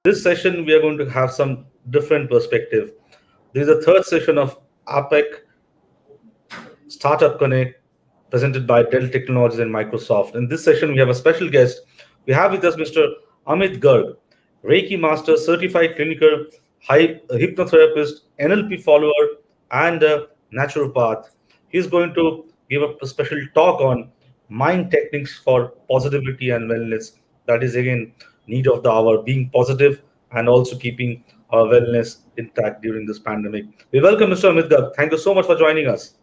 This session, we are going to have some different perspective. This is the third session of APEC Startup Connect presented by Dell Technologies and Microsoft. In this session, we have a special guest. We have with us Mr. Amit Garg, Reiki Master, Certified Clinical Hypnotherapist, NLP follower, and a naturopath. He's going to give a special talk on mind techniques for positivity and wellness. That is, again, need of the hour, being positive and also keeping our wellness intact during this pandemic. We welcome Mr. Amit Garg. Thank you so much for joining us.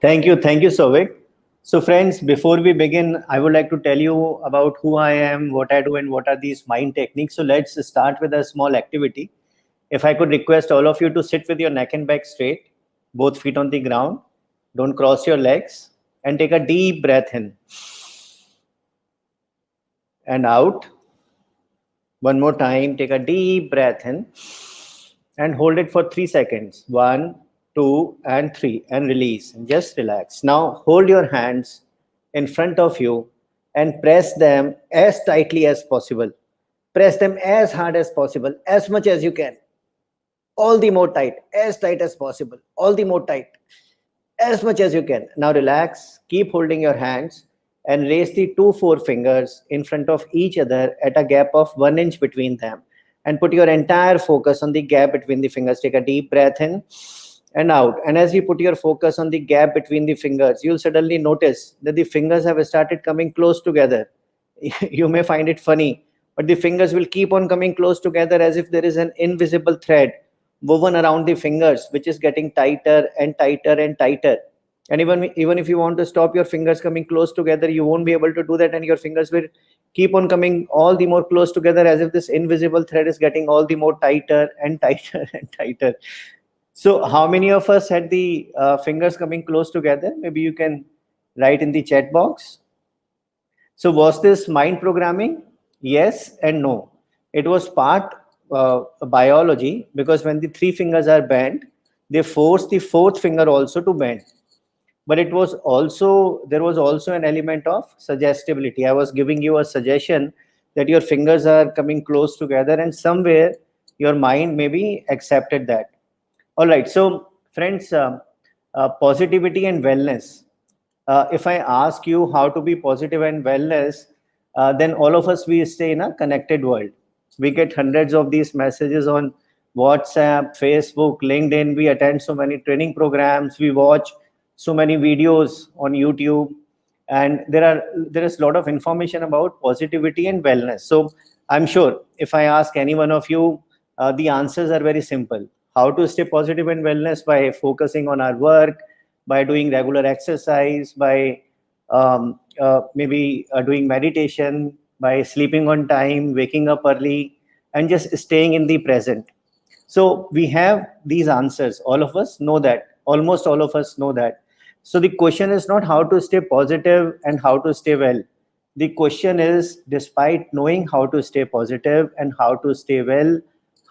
Thank you, Souvik. So, friends, before we begin, I would like to tell you about who I am, what I do, and what are these mind techniques. So, let's start with a small activity. If I could request all of you to sit with your neck and back straight, both feet on the ground, don't cross your legs, and take a deep breath in and out. One more time, take a deep breath in and hold it for 3 seconds. 1, 2, and 3, and release. And just relax. Now hold your hands in front of you and press them as tightly as possible. Press them as hard as possible, as much as you can. All the more tight, as tight as possible. All the more tight, as much as you can. Now relax. Keep holding your hands and raise the 2 forefingers in front of each other at a gap of 1 inch between them. And put your entire focus on the gap between the fingers. Take a deep breath in and out. And as you put your focus on the gap between the fingers, you'll suddenly notice that the fingers have started coming close together. You may find it funny, but the fingers will keep on coming close together as if there is an invisible thread woven around the fingers, which is getting tighter and tighter and tighter. And even if you want to stop your fingers coming close together, you won't be able to do that, and your fingers will keep on coming all the more close together as if this invisible thread is getting all the more tighter and tighter and tighter. So how many of us had the fingers coming close together? Maybe you can write in the chat box. So was this mind programming? Yes and no. It was part biology, because when the 3 fingers are bent, they force the 4th finger also to bend. But there was also an element of suggestibility. I was giving you a suggestion that your fingers are coming close together, and somewhere your mind maybe accepted that. All right, so friends, positivity and wellness. If I ask you how to be positive and wellness, then all of us, we stay in a connected world. We get hundreds of these messages on WhatsApp, Facebook, LinkedIn. We attend so many training programs. We watch so many videos on YouTube, and there is a lot of information about positivity and wellness. So I'm sure if I ask any one of you, the answers are very simple. How to stay positive and wellness? By focusing on our work, by doing regular exercise, by maybe doing meditation, by sleeping on time, waking up early, and just staying in the present. So we have these answers. All of us know that. Almost all of us know that. So the question is not how to stay positive and how to stay well. The question is, despite knowing how to stay positive and how to stay well,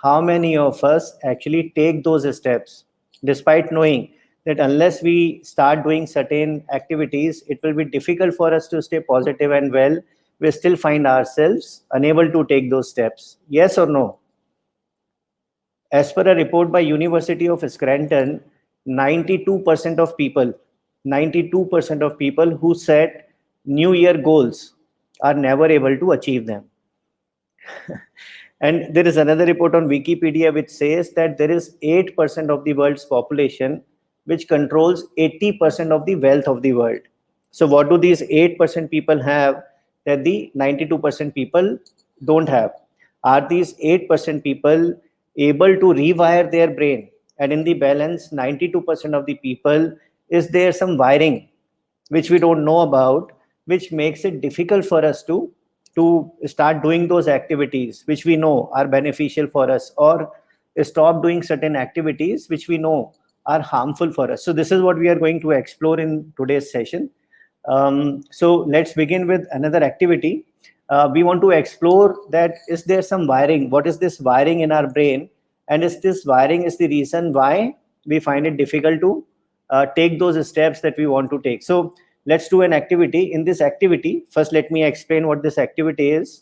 how many of us actually take those steps, despite knowing that unless we start doing certain activities, it will be difficult for us to stay positive and well. We still find ourselves unable to take those steps. Yes or no? As per a report by University of Scranton, 92% of people who set New Year goals are never able to achieve them. And there is another report on Wikipedia which says that there is 8% of the world's population which controls 80% of the wealth of the world. So what do these 8% people have that the 92% people don't have? Are these 8% people able to rewire their brain? And in the balance, 92% of the people, is there some wiring which we don't know about, which makes it difficult for us to start doing those activities which we know are beneficial for us, or stop doing certain activities which we know are harmful for us? So this is what we are going to explore in today's session. So let's begin with another activity. We want to explore that, is there some wiring? What is this wiring in our brain? And is this wiring is the reason why we find it difficult to take those steps that we want to take? So let's do an activity. In this activity, first let me explain what this activity is.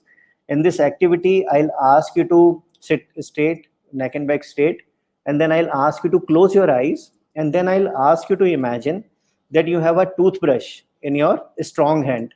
In this activity, I'll ask you to sit straight, neck and back straight, and then I'll ask you to close your eyes, and then I'll ask you to imagine that you have a toothbrush in your strong hand.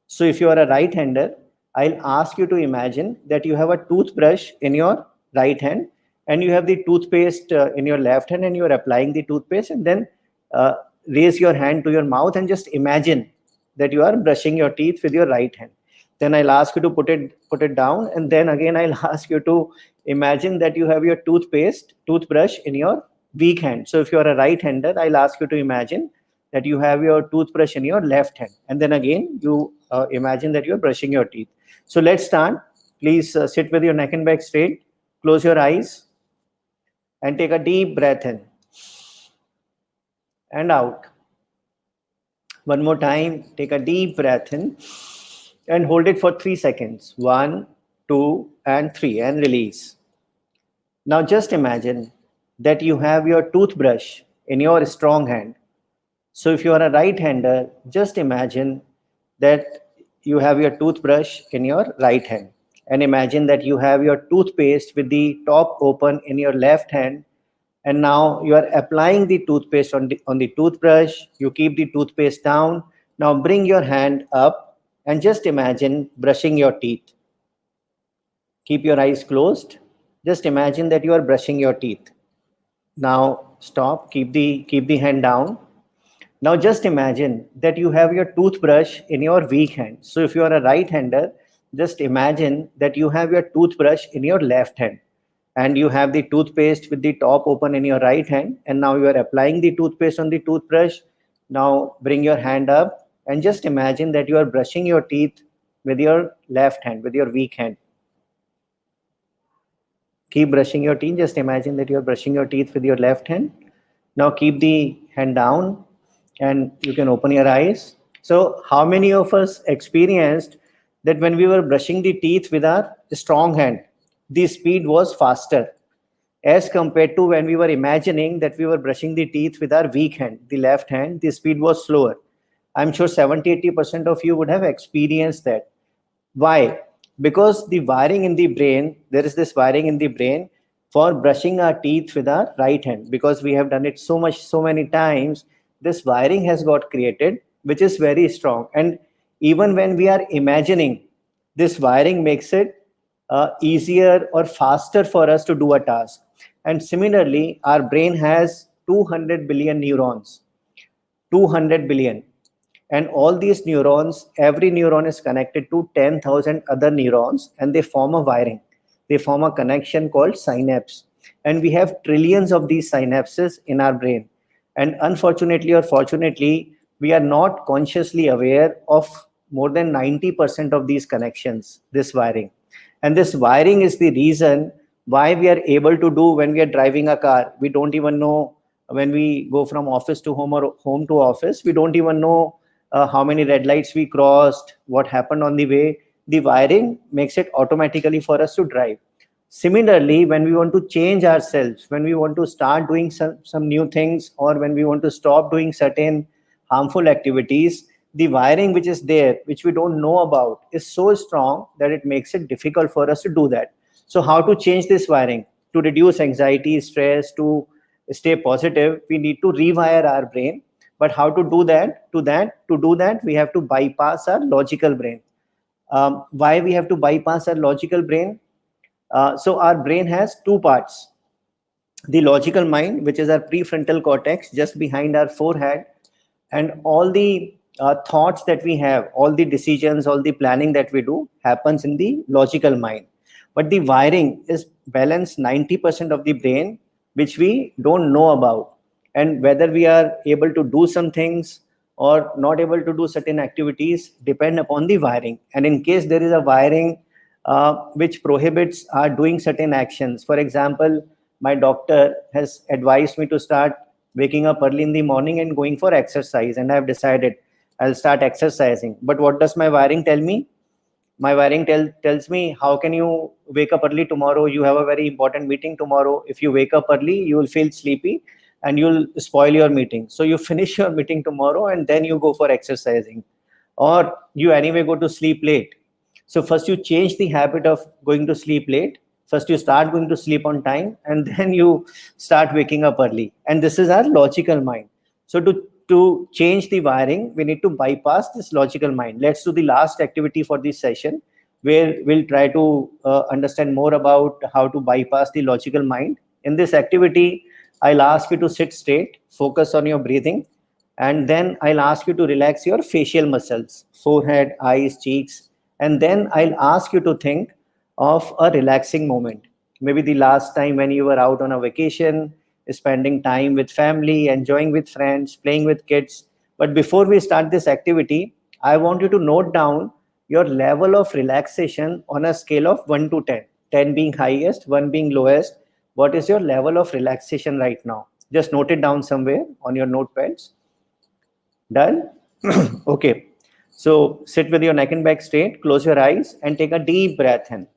So if you are a right hander, I'll ask you to imagine that you have a toothbrush in your right hand and you have the toothpaste in your left hand, and you are applying the toothpaste, and then uh, raise your hand to your mouth and just imagine that you are brushing your teeth with your right hand. Then I'll ask you to put it down, and then again I'll ask you to imagine that you have your toothbrush in your weak hand. So if you are a right hander, I'll ask you to imagine that you have your toothbrush in your left hand, and then again you imagine that you're brushing your teeth. So let's start. Please sit with your neck and back straight, close your eyes, and take a deep breath in and out. One more time, take a deep breath in and hold it for 3 seconds. 1, 2, and 3, and release. Now just imagine that you have your toothbrush in your strong hand. So if you are a right hander, just imagine that you have your toothbrush in your right hand, and imagine that you have your toothpaste with the top open in your left hand, and now you are applying the toothpaste on the toothbrush. You keep the toothpaste down. Now bring your hand up and just imagine brushing your teeth. Keep your eyes closed. Just imagine that you are brushing your teeth. Now stop, keep the hand down. Now just imagine that you have your toothbrush in your weak hand. So if you are a right hander, just imagine that you have your toothbrush in your left hand, and you have the toothpaste with the top open in your right hand, and now you are applying the toothpaste on the toothbrush. Now bring your hand up and just imagine that you are brushing your teeth with your left hand, with your weak hand. Keep brushing your teeth. Just imagine that you are brushing your teeth with your left hand. Now keep the hand down and you can open your eyes. So how many of us experienced that when we were brushing the teeth with our strong hand, the speed was faster as compared to when we were imagining that we were brushing the teeth with our weak hand, the left hand, the speed was slower. I'm sure 70-80% of you would have experienced that. Why? Because the wiring in the brain, there is this wiring in the brain for brushing our teeth with our right hand, because we have done it so many times. This wiring has got created, which is very strong. And even when we are imagining, this wiring makes it easier or faster for us to do a task. And similarly, our brain has 200 billion neurons, 200 billion. And all these neurons, every neuron is connected to 10,000 other neurons, and they form a wiring. They form a connection called synapse. And we have trillions of these synapses in our brain. And unfortunately or fortunately, we are not consciously aware of more than 90% of these connections, this wiring. And this wiring is the reason why we are able to do when we are driving a car. We don't even know when we go from office to home or home to office. We don't even know how many red lights we crossed, what happened on the way. The wiring makes it automatically for us to drive. Similarly, when we want to change ourselves, when we want to start doing some new things, or when we want to stop doing certain harmful activities, the wiring which is there, which we don't know about, is so strong that it makes it difficult for us to do that. So how to change this wiring? To reduce anxiety, stress, to stay positive, we need to rewire our brain. But how to do that? To do that, we have to bypass our logical brain. Why we have to bypass our logical brain? So our brain has two parts. The logical mind, which is our prefrontal cortex, just behind our forehead, and all the thoughts that we have, all the decisions, all the planning that we do happens in the logical mind. But the wiring is balanced 90% of the brain, which we don't know about. And whether we are able to do some things or not able to do certain activities depend upon the wiring. And in case there is a wiring which prohibits doing certain actions, for example, my doctor has advised me to start waking up early in the morning and going for exercise, and I've decided I'll start exercising. But what does my wiring tell me? My wiring tells me, how can you wake up early tomorrow? You have a very important meeting tomorrow. If you wake up early, you will feel sleepy and you'll spoil your meeting. So you finish your meeting tomorrow and then you go for exercising. Or you anyway go to sleep late. So first you change the habit of going to sleep late. First you start going to sleep on time, and then you start waking up early. And this is our logical mind. So to change the wiring, we need to bypass this logical mind. Let's do the last activity for this session, where we'll try to understand more about how to bypass the logical mind. In this activity, I'll ask you to sit straight, focus on your breathing, and then I'll ask you to relax your facial muscles, forehead, eyes, cheeks, and then I'll ask you to think of a relaxing moment. Maybe the last time when you were out on a vacation, spending time with family, enjoying with friends, playing with kids. But before we start this activity, I want you to note down your level of relaxation on a scale of 1 to 10. 10 being highest, 1 being lowest. What is your level of relaxation right now? Just note it down somewhere on your notepads. Done? Okay. So sit with your neck and back straight, close your eyes, and take a deep breath in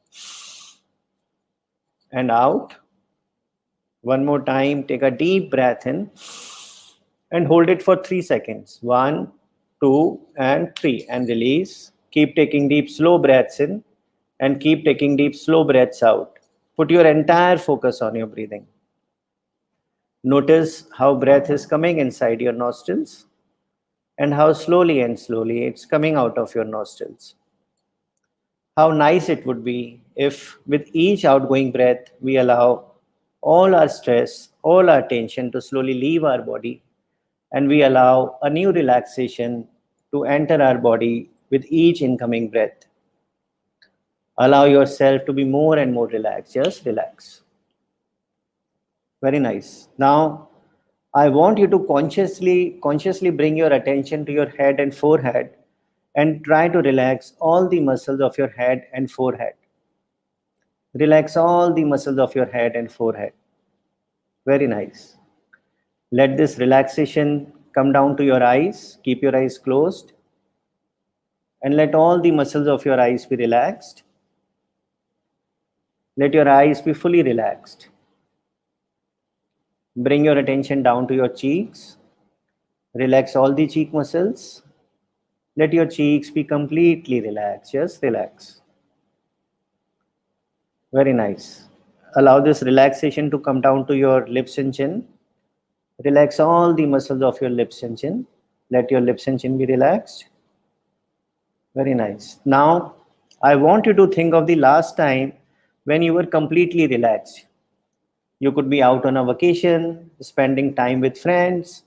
and out. One more time, take a deep breath in and hold it for 3 seconds. 1, 2, and 3, and release. Keep taking deep, slow breaths in and keep taking deep, slow breaths out. Put your entire focus on your breathing. Notice how breath is coming inside your nostrils and how slowly and slowly it's coming out of your nostrils. How nice it would be if with each outgoing breath, we allow all our stress, all our tension to slowly leave our body, and we allow a new relaxation to enter our body with each incoming breath. Allow yourself to be more and more relaxed. Just relax. Very nice. Now, I want you to consciously bring your attention to your head and forehead and try to relax all the muscles of your head and forehead. Relax all the muscles of your head and forehead. Very nice. Let this relaxation come down to your eyes. Keep your eyes closed. And let all the muscles of your eyes be relaxed. Let your eyes be fully relaxed. Bring your attention down to your cheeks. Relax all the cheek muscles. Let your cheeks be completely relaxed. Just relax. Very nice. Allow this relaxation to come down to your lips and chin. Relax all the muscles of your lips and chin. Let your lips and chin be relaxed. Very nice. Now, I want you to think of the last time when you were completely relaxed. You could be out on a vacation, spending time with friends,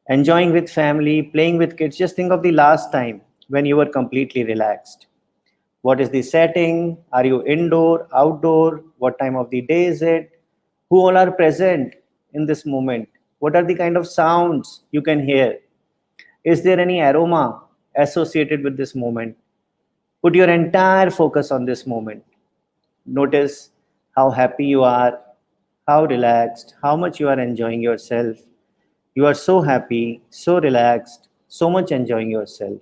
enjoying with family, playing with kids. Just think of the last time when you were completely relaxed. What is the setting? Are you indoor, outdoor? What time of the day is it? Who all are present in this moment? What are the kind of sounds you can hear? Is there any aroma associated with this moment? Put your entire focus on this moment. Notice how happy you are, how relaxed, how much you are enjoying yourself. You are so happy, so relaxed, so much enjoying yourself.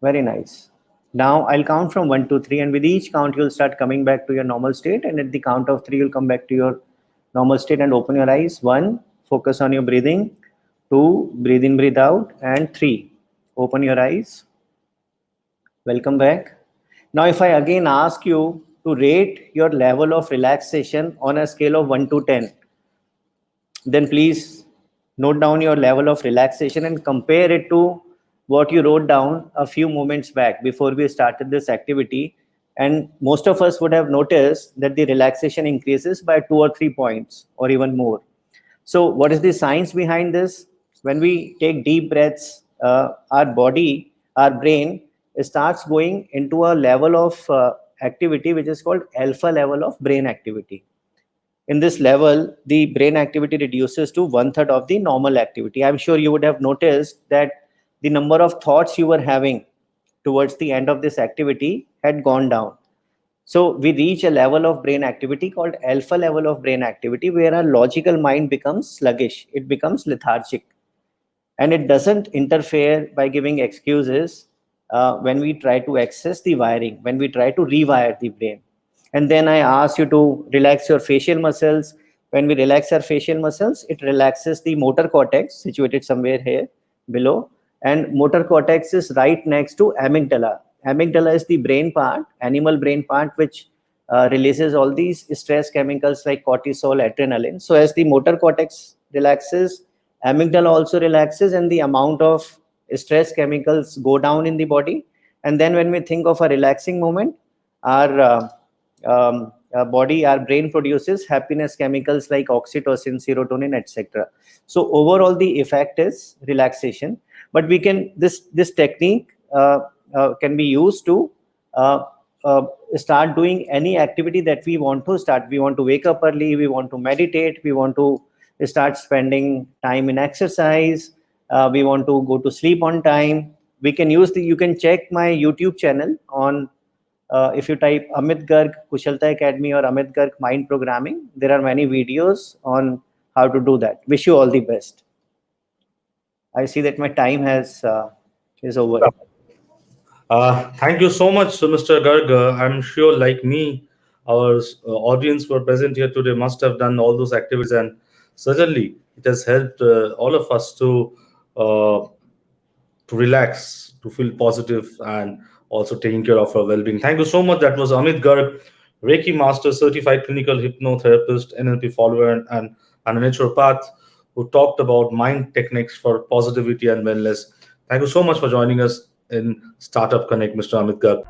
Very nice. Now I'll count from 1 to 3, and with each count, you'll start coming back to your normal state. And at the count of 3, you'll come back to your normal state and open your eyes. 1, focus on your breathing. 2, breathe in, breathe out. And 3, open your eyes. Welcome back. Now, if I again ask you to rate your level of relaxation on a scale of 1 to 10, then please note down your level of relaxation and compare it to what you wrote down a few moments back before we started this activity. And most of us would have noticed that the relaxation increases by 2 or 3 points or even more. So what is the science behind this? When we take deep breaths, our body, our brain starts going into a level of activity which is called alpha level of brain activity. In this level, the brain activity reduces to 1/3 of the normal activity. I'm sure you would have noticed that the number of thoughts you were having towards the end of this activity had gone down. So we reach a level of brain activity called alpha level of brain activity, where our logical mind becomes sluggish, it becomes lethargic, and it doesn't interfere by giving excuses when we try to access the wiring, when we try to rewire the brain. And then I ask you to relax your facial muscles. When we relax our facial muscles, it relaxes the motor cortex, situated somewhere here below. And motor cortex is right next to amygdala. amygdala is the brain part, animal brain part, which releases all these stress chemicals like cortisol, adrenaline. So as the motor cortex relaxes, amygdala also relaxes, and the amount of stress chemicals go down in the body. And then when we think of a relaxing moment, our body, our brain produces happiness chemicals like oxytocin, serotonin, etc. So overall, the effect is relaxation. But we can this technique can be used to start doing any activity that we want to start. We want to wake up early, we want to meditate, we want to start spending time in exercise, we want to go to sleep on time. We can use you can check my YouTube channel on if you type Amit Garg Kushalta Academy or Amit Garg Mind Programming. There are many videos on how to do that. Wish you all the best. I see that my time is over. Thank you so much, Mr. Garg. I'm sure, like me, our audience who are present here today must have done all those activities, and certainly it has helped all of us to relax, to feel positive, and also taking care of our well-being. Thank you so much. That was Amit Garg, Reiki Master, certified clinical hypnotherapist, NLP follower, and a naturopath, who talked about mind techniques for positivity and wellness. Thank you so much for joining us in Startup Connect, Mr. Amit Garg.